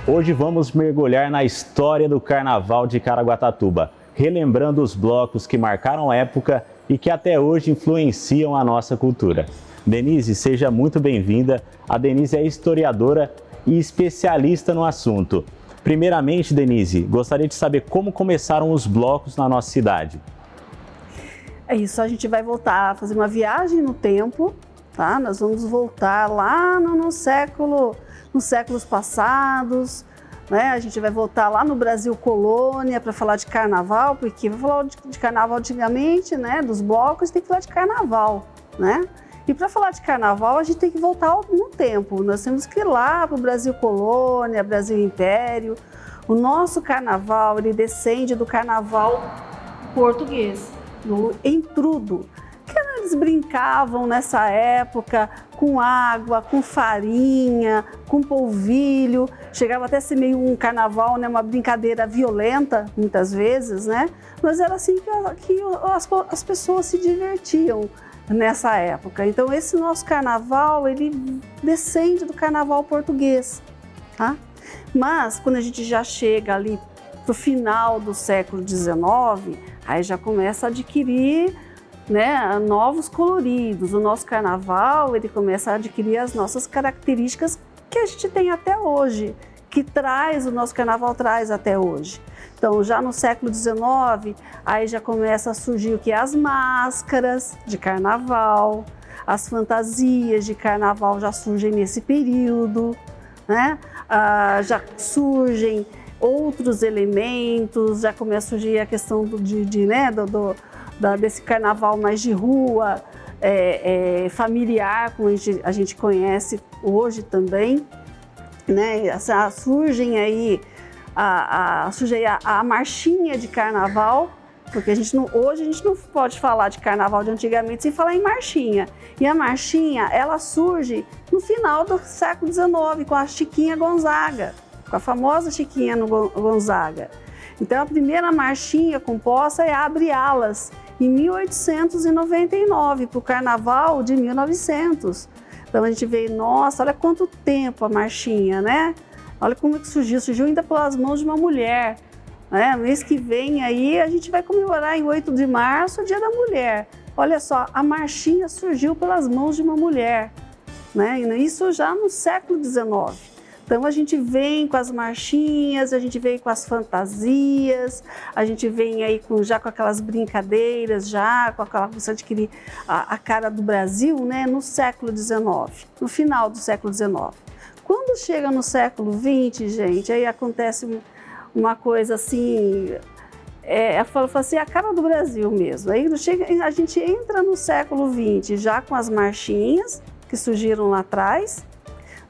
Hoje vamos mergulhar na história do Carnaval de Caraguatatuba, relembrando os blocos que marcaram a época e que até hoje influenciam a nossa cultura. Denise, seja muito bem-vinda. A Denise é historiadora e especialista no assunto. Primeiramente, Denise, gostaria de saber como começaram os blocos na nossa cidade. É isso, a gente vai voltar a fazer uma viagem no tempo, tá? Nós vamos voltar lá nos séculos passados, né? A gente vai voltar lá no Brasil colônia para falar de carnaval, porque vou falar de carnaval antigamente, né? Dos blocos, tem que falar de carnaval, né? E para falar de carnaval, a gente tem que voltar no tempo. Nós temos que ir lá para o Brasil colônia, Brasil império. O nosso carnaval, ele descende do carnaval português, do entrudo. Que eles brincavam nessa época com água, com farinha, com polvilho. Chegava até a ser meio um carnaval, né? Uma brincadeira violenta, muitas vezes, né? Mas era assim que as pessoas se divertiam nessa época. Então esse nosso carnaval, ele descende do carnaval português, tá? Mas quando a gente já chega ali pro final do século XIX, aí já começa a adquirir, né, novos coloridos. O nosso carnaval, ele começa a adquirir as nossas características que a gente tem até hoje, que o nosso carnaval traz até hoje. Então, já no século XIX, aí já começa a surgir o que? As máscaras de carnaval, as fantasias de carnaval já surgem nesse período, né? Já surgem outros elementos, já começa a surgir a questão desse carnaval mais de rua, familiar, como a gente conhece hoje também, né? Surgem aí a marchinha de carnaval, porque hoje a gente não pode falar de carnaval de antigamente sem falar em marchinha. E a marchinha, ela surge no final do século XIX, com a Chiquinha Gonzaga, com a famosa Chiquinha Gonzaga. Então a primeira marchinha composta é Abre Alas, em 1899, para o Carnaval de 1900. Então a gente vê, nossa, olha quanto tempo a marchinha, né? Olha como é que surgiu ainda pelas mãos de uma mulher. Né? Mês que vem aí a gente vai comemorar em 8 de março o Dia da Mulher. Olha só, a marchinha surgiu pelas mãos de uma mulher, né? E isso já no século XIX. Então a gente vem com as marchinhas, a gente vem com as fantasias, a gente vem aí já com aquelas brincadeiras, já com aquela coisa de adquirir a cara do Brasil, né? No século XIX, no final do século XIX. Quando chega no século XX, gente, aí acontece uma coisa assim, falo assim, a cara do Brasil mesmo. Aí a gente entra no século XX já com as marchinhas que surgiram lá atrás.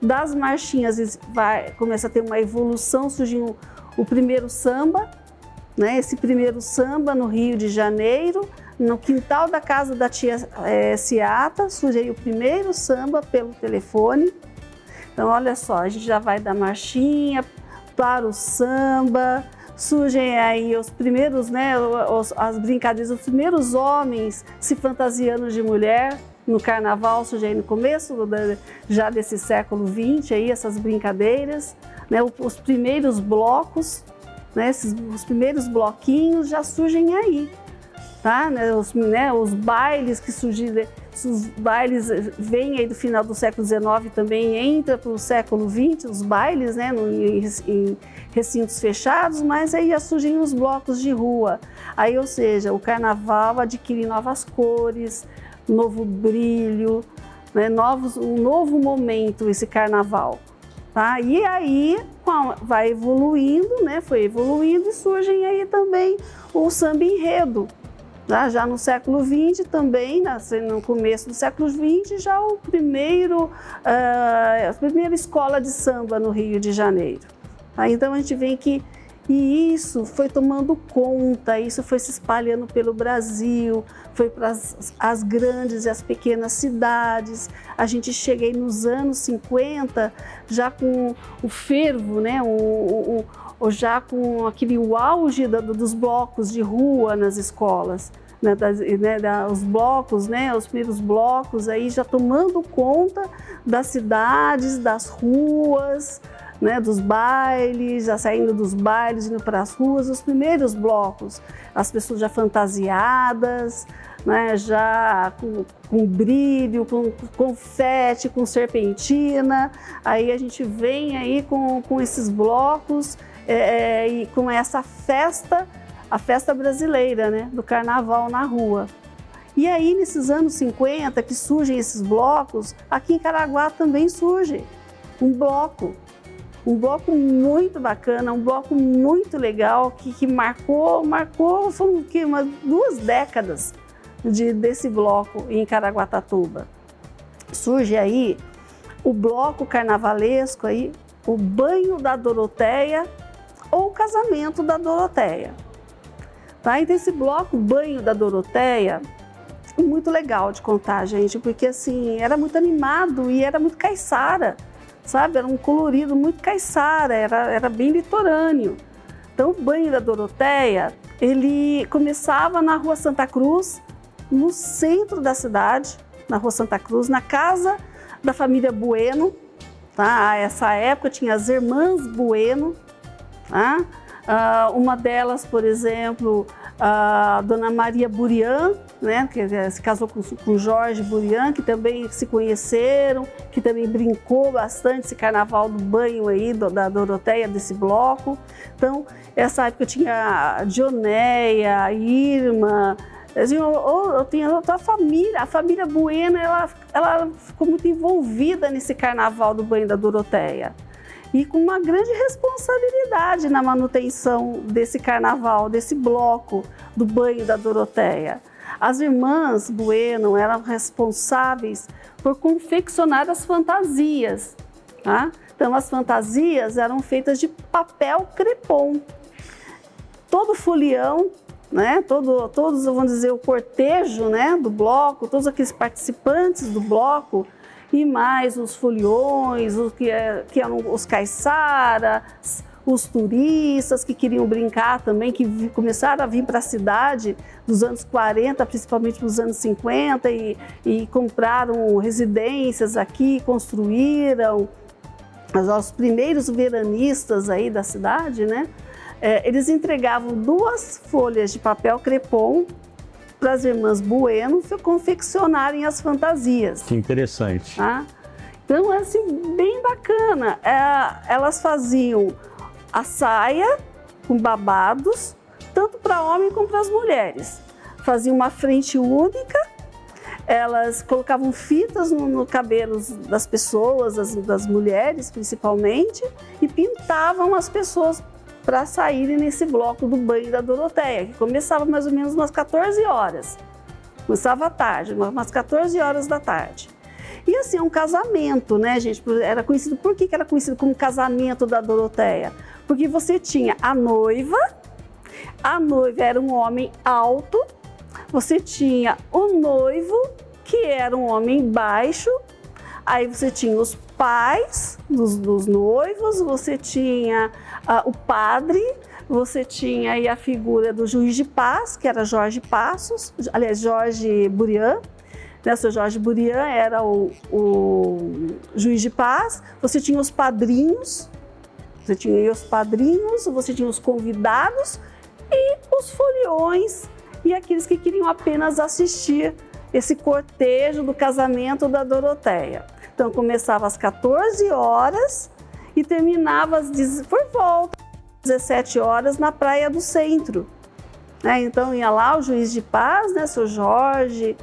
Das marchinhas começa a ter uma evolução, surgiu o primeiro samba, né? Esse primeiro samba no Rio de Janeiro, no quintal da casa da tia Seata, surgiu o primeiro samba pelo telefone. Então, olha só, a gente já vai da marchinha para o samba, surgem aí os primeiros, né, as brincadeiras, os primeiros homens se fantasiando de mulher no carnaval, surgem aí no começo já desse século XX, aí, essas brincadeiras, né, os primeiros blocos, né, os primeiros bloquinhos já surgem aí. Tá? Os bailes que surgiram, os bailes vêm aí do final do século XIX também, entra para o século XX, os bailes, né, em recintos fechados, mas aí já surgem os blocos de rua. Aí, ou seja, o carnaval adquire novas cores, novo brilho, né, um novo momento esse carnaval. Tá? E aí vai evoluindo, né, foi evoluindo e surgem aí também o samba enredo. Já no século XX também, no começo do século XX, já a primeira escola de samba no Rio de Janeiro. Então a gente vê que isso foi tomando conta, isso foi se espalhando pelo Brasil, foi para as grandes e as pequenas cidades. A gente chega aí nos anos 50, já com o fervo, né, já com o auge dos blocos de rua nas escolas, né, os blocos, né, os primeiros blocos aí já tomando conta das cidades, das ruas, né, dos bailes, já saindo dos bailes, indo para as ruas, os primeiros blocos, as pessoas já fantasiadas, né, já com brilho, com confete, com serpentina. Aí a gente vem aí com esses blocos e com essa festa, a festa brasileira, né, do carnaval na rua. E aí nesses anos 50 que surgem esses blocos, aqui em Caraguá também surge um bloco muito bacana, um bloco muito legal que marcou foram o quê? Umas 2 décadas desse bloco em Caraguatatuba. Surge aí o bloco carnavalesco, aí, o Banho da Doroteia ou o Casamento da Doroteia. Tá? Então esse bloco Banho da Doroteia é muito legal de contar, gente, porque assim, era muito animado e era muito caiçara, sabe? Era um colorido muito caiçara, era bem litorâneo. Então o Banho da Doroteia, ele começava na Rua Santa Cruz, no centro da cidade, na Rua Santa Cruz, na casa da família Bueno, tá? Essa época tinha as irmãs Bueno, tá? Uma delas, por exemplo, a Dona Maria Burian, né, que se casou com Jorge Burian, que também se conheceram, que também brincou bastante esse carnaval do banho aí, da Doroteia, desse bloco. Então, essa época tinha Dionéia, Irma, eu tinha a família Bueno, ela ficou muito envolvida nesse carnaval do Banho da Doroteia. E com uma grande responsabilidade na manutenção desse carnaval, desse bloco do Banho da Doroteia. As irmãs Bueno eram responsáveis por confeccionar as fantasias. Tá? Então, as fantasias eram feitas de papel crepom. Todo folião, né? Todos, vamos dizer, o cortejo, né, do bloco, todos aqueles participantes do bloco, e mais os foliões, que eram os caiçaras, os turistas que queriam brincar também, que começaram a vir para a cidade dos anos 40, principalmente nos anos 50, e compraram residências aqui, construíram. Os primeiros veranistas aí da cidade, né? Eles entregavam 2 folhas de papel crepom para as irmãs Bueno confeccionarem as fantasias. Que interessante. Tá? Então, assim, bem bacana. Elas faziam a saia com babados, tanto para homem como para as mulheres. Faziam uma frente única, elas colocavam fitas no cabelo das pessoas, das mulheres principalmente, e pintavam as pessoas para saírem nesse bloco do Banho da Doroteia, que começava mais ou menos umas 14 horas. Começava à tarde, umas 14 horas da tarde. E assim, um casamento, né, gente? Era conhecido, por que era conhecido como casamento da Doroteia? Porque você tinha a noiva era um homem alto, você tinha o noivo, que era um homem baixo, aí você tinha os pais dos noivos, você tinha o padre, você tinha aí a figura do juiz de paz, que era Jorge Passos, aliás, Jorge Burian, né? O seu Jorge Burian era o juiz de paz, você tinha os padrinhos, você tinha os convidados e os foliões e aqueles que queriam apenas assistir esse cortejo do casamento da Doroteia. Então começava às 14 horas e terminava por volta às 17 horas na Praia do Centro. Então ia lá o juiz de paz, né, seu Jorge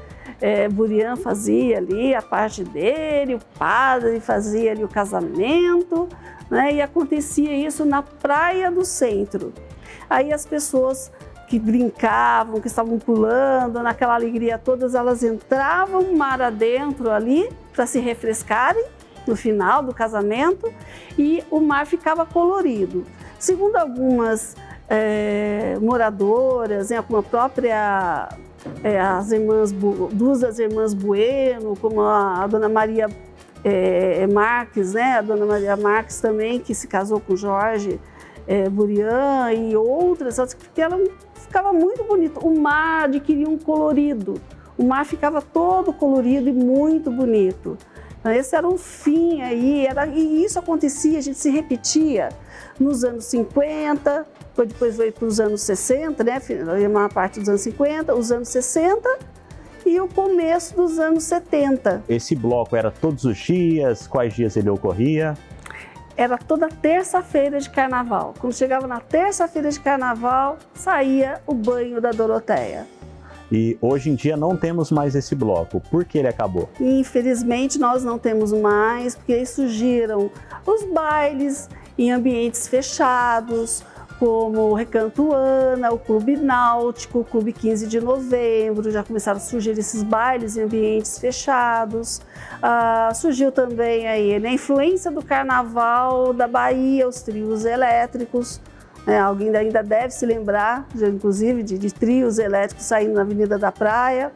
Burian fazia ali a parte dele, o padre fazia ali o casamento, né, e acontecia isso na Praia do Centro. Aí as pessoas que brincavam, que estavam pulando, naquela alegria todas, elas entravam mar adentro ali para se refrescarem no final do casamento e o mar ficava colorido. Segundo algumas moradoras, como a própria duas das irmãs Bueno, como a Dona Maria Marques, né? A Dona Maria Marques também, que se casou com Jorge Burian e outras, porque ela ficava muito bonito. O mar adquiria um colorido, o mar ficava todo colorido e muito bonito. Então, esse era um fim aí, e isso acontecia, a gente se repetia nos anos 50, depois veio para os anos 60, né, uma parte dos anos 50, os anos 60 e o começo dos anos 70. Esse bloco era todos os dias? Quais dias ele ocorria? Era toda terça-feira de carnaval. Quando chegava na terça-feira de carnaval, saía o banho da Doroteia. E hoje em dia não temos mais esse bloco. Por que ele acabou? Infelizmente nós não temos mais, porque aí surgiram os bailes em ambientes fechados, como o Recanto Ana, o Clube Náutico, o Clube 15 de Novembro, já começaram a surgir esses bailes em ambientes fechados. Surgiu também aí, né, a influência do carnaval da Bahia, os trios elétricos. Alguém ainda deve se lembrar, inclusive, de trios elétricos saindo na Avenida da Praia.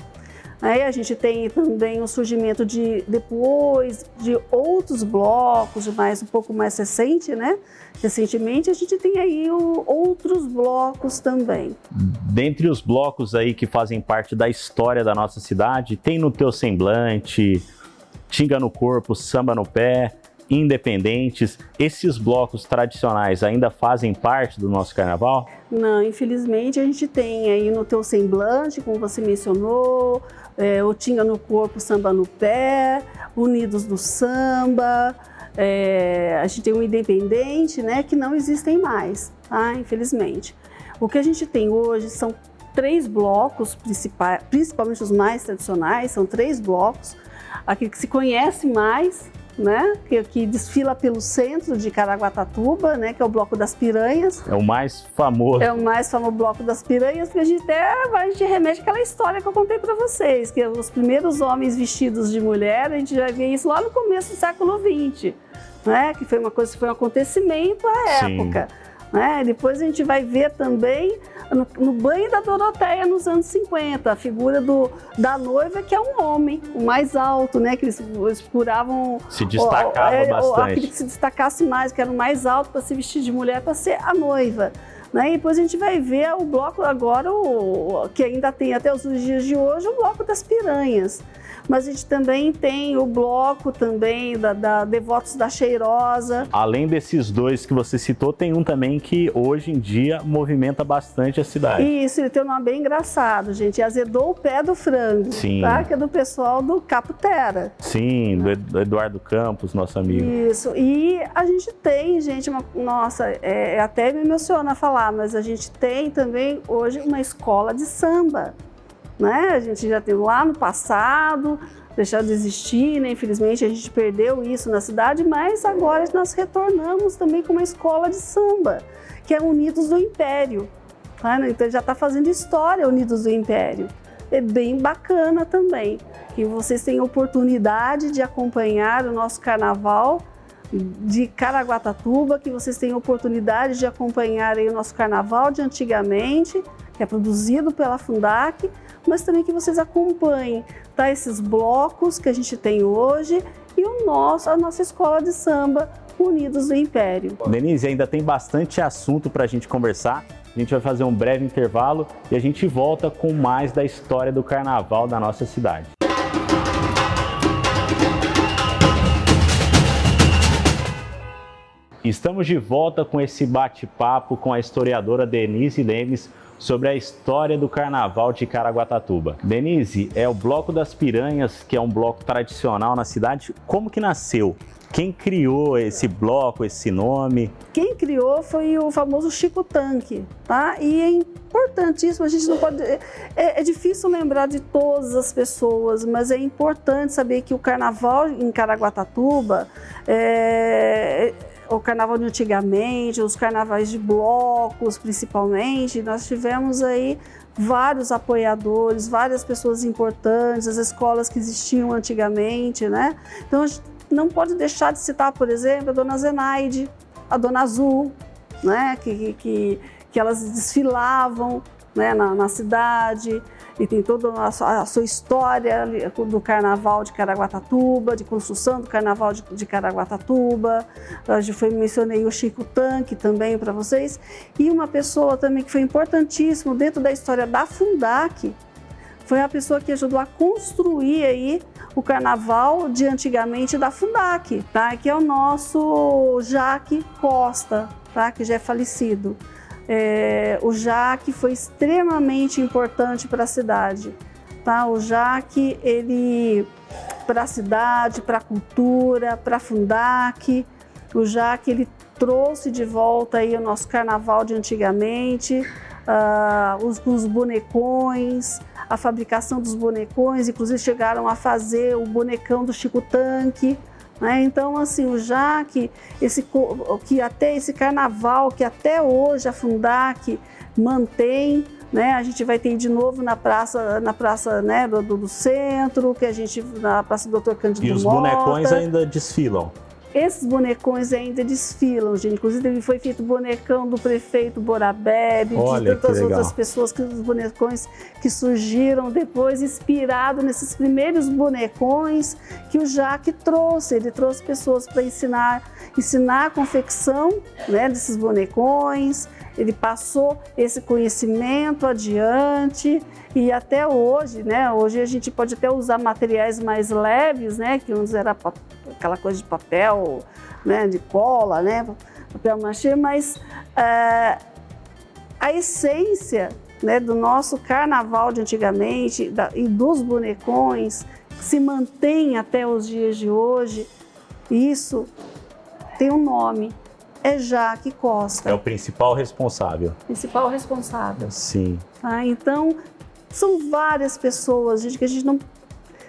Aí a gente tem também o surgimento depois de outros blocos, um pouco mais recente, né? Recentemente a gente tem aí outros blocos também. Dentre os blocos aí que fazem parte da história da nossa cidade, tem No Teu Semblante, Tinga no Corpo, Samba no Pé, Independentes. Esses blocos tradicionais ainda fazem parte do nosso carnaval? Não, infelizmente a gente tem aí No Teu Semblante, como você mencionou, o Tinga no Corpo, Samba no Pé, Unidos do Samba, a gente tem o Independente, né, que não existem mais, tá? Infelizmente. O que a gente tem hoje são 3 blocos principais, principalmente os mais tradicionais, são 3 blocos, aquele que se conhece mais, né, que desfila pelo centro de Caraguatatuba, né, que é o Bloco das Piranhas. É o mais famoso. É o mais famoso Bloco das Piranhas, porque a gente remete àquela história que eu contei para vocês, que os primeiros homens vestidos de mulher, a gente já vê isso lá no começo do século XX, né, que foi um acontecimento à época. Né? Depois a gente vai ver também no banho da Doroteia nos anos 50, a figura da noiva, que é um homem, o mais alto, né? Que eles procuravam... Se destacava bastante. Aquele que se destacasse mais, que era o mais alto para se vestir de mulher, para ser a noiva. Né? E depois a gente vai ver o bloco agora, que ainda tem até os dias de hoje, o Bloco das Piranhas. Mas a gente também tem o bloco também da Devotos da Cheirosa. Além desses 2 que você citou, tem um também que hoje em dia movimenta bastante a cidade. Isso, ele tem um nome bem engraçado, gente. Azedou o Pé do Frango, sim, tá? Que é do pessoal do Caputera. Sim, do Eduardo Campos, nosso amigo. Isso, e a gente tem, gente, nossa, até me emociona falar, mas a gente tem também hoje uma escola de samba. Né? A gente já teve lá no passado, deixou de existir, né? Infelizmente a gente perdeu isso na cidade, mas agora nós retornamos também com uma escola de samba, que é Unidos do Império. Né? Então já está fazendo história Unidos do Império. É bem bacana também. E vocês têm oportunidade de acompanhar o nosso carnaval de Caraguatatuba, que vocês têm oportunidade de acompanhar aí o nosso carnaval de antigamente, que é produzido pela Fundac, mas também que vocês acompanhem, tá, esses blocos que a gente tem hoje e a nossa escola de samba Unidos do Império. Denise, ainda tem bastante assunto para a gente conversar. A gente vai fazer um breve intervalo e a gente volta com mais da história do carnaval da nossa cidade. Estamos de volta com esse bate-papo com a historiadora Denise Lemes sobre a história do carnaval de Caraguatatuba. Denise, é o Bloco das Piranhas, que é um bloco tradicional na cidade. Como que nasceu? Quem criou esse bloco, esse nome? Quem criou foi o famoso Chico Tanque, tá? E é importantíssimo, a gente não pode... É difícil lembrar de todas as pessoas, mas é importante saber que o carnaval em Caraguatatuba o carnaval de antigamente, os carnavais de blocos principalmente, nós tivemos aí vários apoiadores, várias pessoas importantes, as escolas que existiam antigamente, né? Então a gente não pode deixar de citar, por exemplo, a Dona Zenaide, a Dona Azul, né? Que elas desfilavam, né, na cidade, e tem toda a sua história do carnaval de Caraguatatuba, de construção do carnaval de Caraguatatuba. Eu já mencionei o Chico Tanque também para vocês. E uma pessoa também que foi importantíssimo dentro da história da Fundac foi a pessoa que ajudou a construir aí o carnaval de antigamente da Fundac, tá? Que é o nosso Jaque Costa, tá? Que já é falecido. O Jaque foi extremamente importante para a cidade, tá? O Jaque, ele, para a cidade, para a cultura, para a Fundac, o Jaque, ele trouxe de volta aí o nosso carnaval de antigamente, os bonecões, a fabricação dos bonecões, inclusive chegaram a fazer o bonecão do Chico Tanque, né? Então, assim, o Jaque, que até esse carnaval, que até hoje a Fundac mantém, né? A gente vai ter de novo na praça né, do centro, que a gente, na Praça do Dr. Cândido Mota. E os bonecões ainda desfilam? Esses bonecões ainda desfilam, gente. Inclusive, foi feito bonecão do prefeito Borabeb, de tantas outras pessoas, que os bonecões que surgiram depois, inspirado nesses primeiros bonecões que o Jaque trouxe. Ele trouxe pessoas para ensinar a confecção, né, desses bonecões. Ele passou esse conhecimento adiante e até hoje, né? Hoje a gente pode até usar materiais mais leves, né? Que antes era aquela coisa de papel, né? De cola, né? Papel machê, mas a essência, né, do nosso carnaval de antigamente e dos bonecões se mantém até os dias de hoje. Isso tem um nome. É Jaque Costa. É o principal responsável. Principal responsável. Sim. Tá? Então, são várias pessoas, gente, que a gente não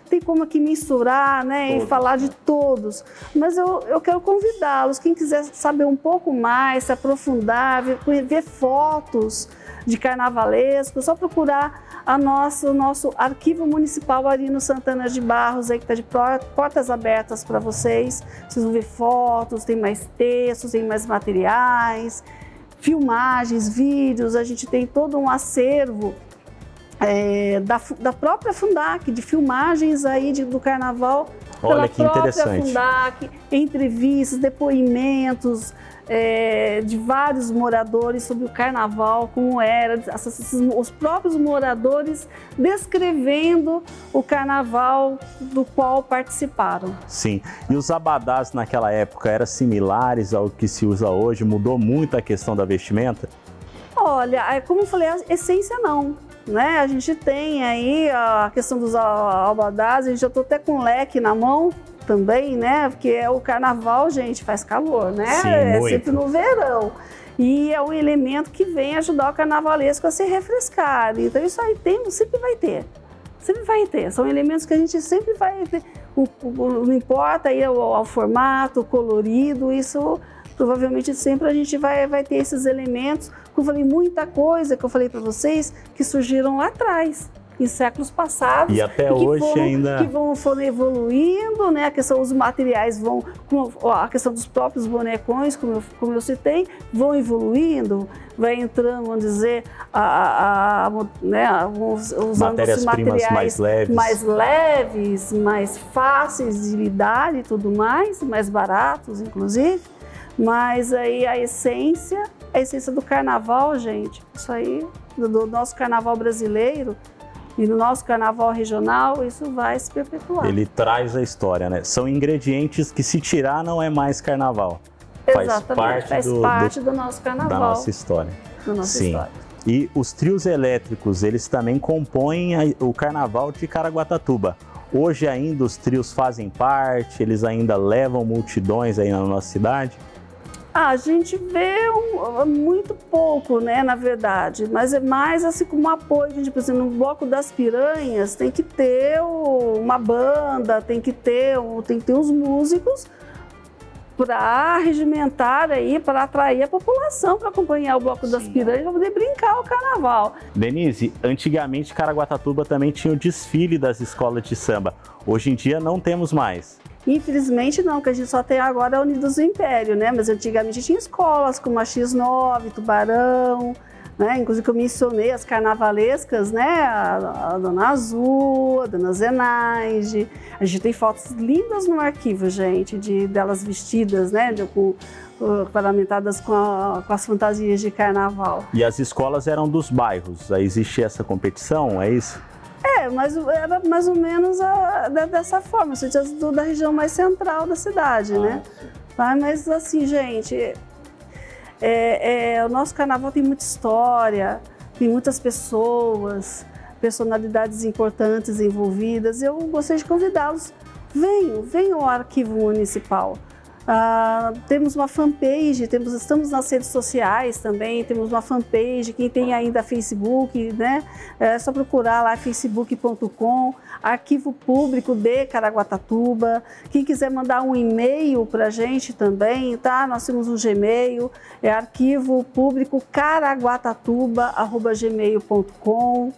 tem como aqui mensurar, né, e falar de todos. Mas eu quero convidá-los, quem quiser saber um pouco mais, se aprofundar, ver fotos de carnavalesco, só procurar o nosso arquivo municipal Arino Santana de Barros, aí que está de portas abertas para vocês. Vocês vão ver fotos, tem mais textos, tem mais materiais, filmagens, vídeos. A gente tem todo um acervo da própria Fundac, de filmagens aí do carnaval. Olha que interessante. Fundac, entrevistas, depoimentos de vários moradores sobre o carnaval, como era, os próprios moradores descrevendo o carnaval do qual participaram. Sim, e os abadás naquela época eram similares ao que se usa hoje? Mudou muito a questão da vestimenta? Olha, como eu falei, a essência não. Né? A gente tem aí a questão dos abadás, eu estou até com leque na mão também, né? Porque o carnaval, gente, faz calor, né? Sim, muito. Sempre no verão. E é um elemento que vem ajudar o carnavalesco a se refrescar. Então isso aí sempre vai ter. Sempre vai ter. São elementos que a gente sempre vai ter. Não importa aí o formato, o colorido, isso provavelmente sempre a gente vai ter esses elementos. Como eu falei, muita coisa que eu falei para vocês que surgiram lá atrás, em séculos passados. E até hoje ainda... Que foram evoluindo, né? A questão dos materiais a questão dos próprios bonecões, como eu citei, vão evoluindo, vai entrando, vamos dizer, né, usando matérias-primas mais leves, mais fáceis de lidar e tudo mais baratos, inclusive. Mas aí a essência do carnaval, gente, isso aí, do nosso carnaval brasileiro e do nosso carnaval regional, isso vai se perpetuar. Ele traz a história, né? São ingredientes que, se tirar, não é mais carnaval. Exatamente, faz parte do nosso carnaval. Da nossa história. Da nossa história. E os trios elétricos, eles também compõem o carnaval de Caraguatatuba. Hoje ainda os trios fazem parte, eles ainda levam multidões aí na nossa cidade? A gente vê muito pouco, né, na verdade, mas é mais assim como apoio. A gente, por exemplo, no Bloco das Piranhas tem que ter uma banda, tem que ter os músicos para regimentar aí, para atrair a população para acompanhar o Bloco das Piranhas, para poder brincar o carnaval. Denise, antigamente Caraguatatuba também tinha o desfile das escolas de samba. Hoje em dia não temos mais. Infelizmente não, que a gente só tem agora a Unidos do Império, né? Mas antigamente tinha escolas como a X9, Tubarão, né? Inclusive que eu mencionei as carnavalescas, né? A Dona Azul, a Dona Zenaide. A gente tem fotos lindas no arquivo, gente, delas vestidas, né? Paramentadas com as fantasias de carnaval. E as escolas eram dos bairros, aí existia essa competição, é isso? Era mais ou menos dessa forma, da região mais central da cidade, né? Mas assim, gente, o nosso carnaval tem muita história, tem muitas pessoas, personalidades importantes envolvidas. Eu gostaria de convidá-los, venham ao Arquivo Municipal. Temos uma fanpage, estamos nas redes sociais também, temos uma fanpage, quem tem ainda Facebook, né? É só procurar lá facebook.com, Arquivo Público de Caraguatatuba. Quem quiser mandar um e-mail para a gente também, tá? Nós temos um Gmail, é arquivopublicocaraguatatuba@gmail.com.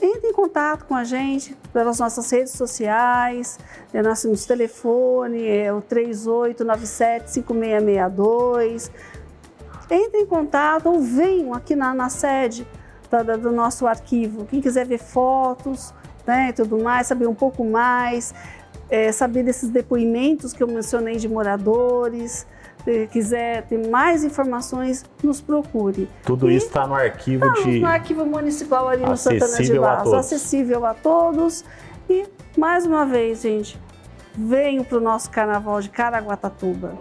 Entre em contato com a gente pelas nossas redes sociais, nós temos telefone, o 3897-5662. Entre em contato ou venham aqui na sede do nosso arquivo. Quem quiser ver fotos, né, e tudo mais, saber um pouco mais, saber desses depoimentos que eu mencionei de moradores, quiser ter mais informações, nos procure. Tudo isso está no arquivo no arquivo municipal ali no Santana de Varzos, acessível a todos. E mais uma vez, gente, venham para o nosso Carnaval de Caraguatatuba.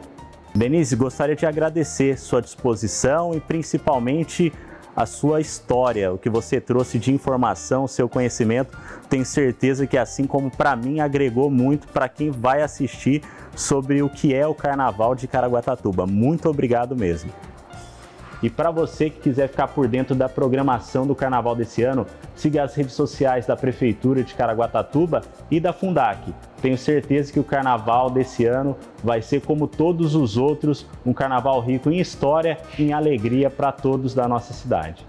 Denise, gostaria de agradecer sua disposição e principalmente a sua história, o que você trouxe de informação, seu conhecimento. Tenho certeza que, assim como para mim, agregou muito para quem vai assistir sobre o que é o Carnaval de Caraguatatuba. Muito obrigado mesmo. E para você que quiser ficar por dentro da programação do Carnaval desse ano, siga as redes sociais da Prefeitura de Caraguatatuba e da Fundac. Tenho certeza que o Carnaval desse ano vai ser, como todos os outros, um Carnaval rico em história e em alegria para todos da nossa cidade.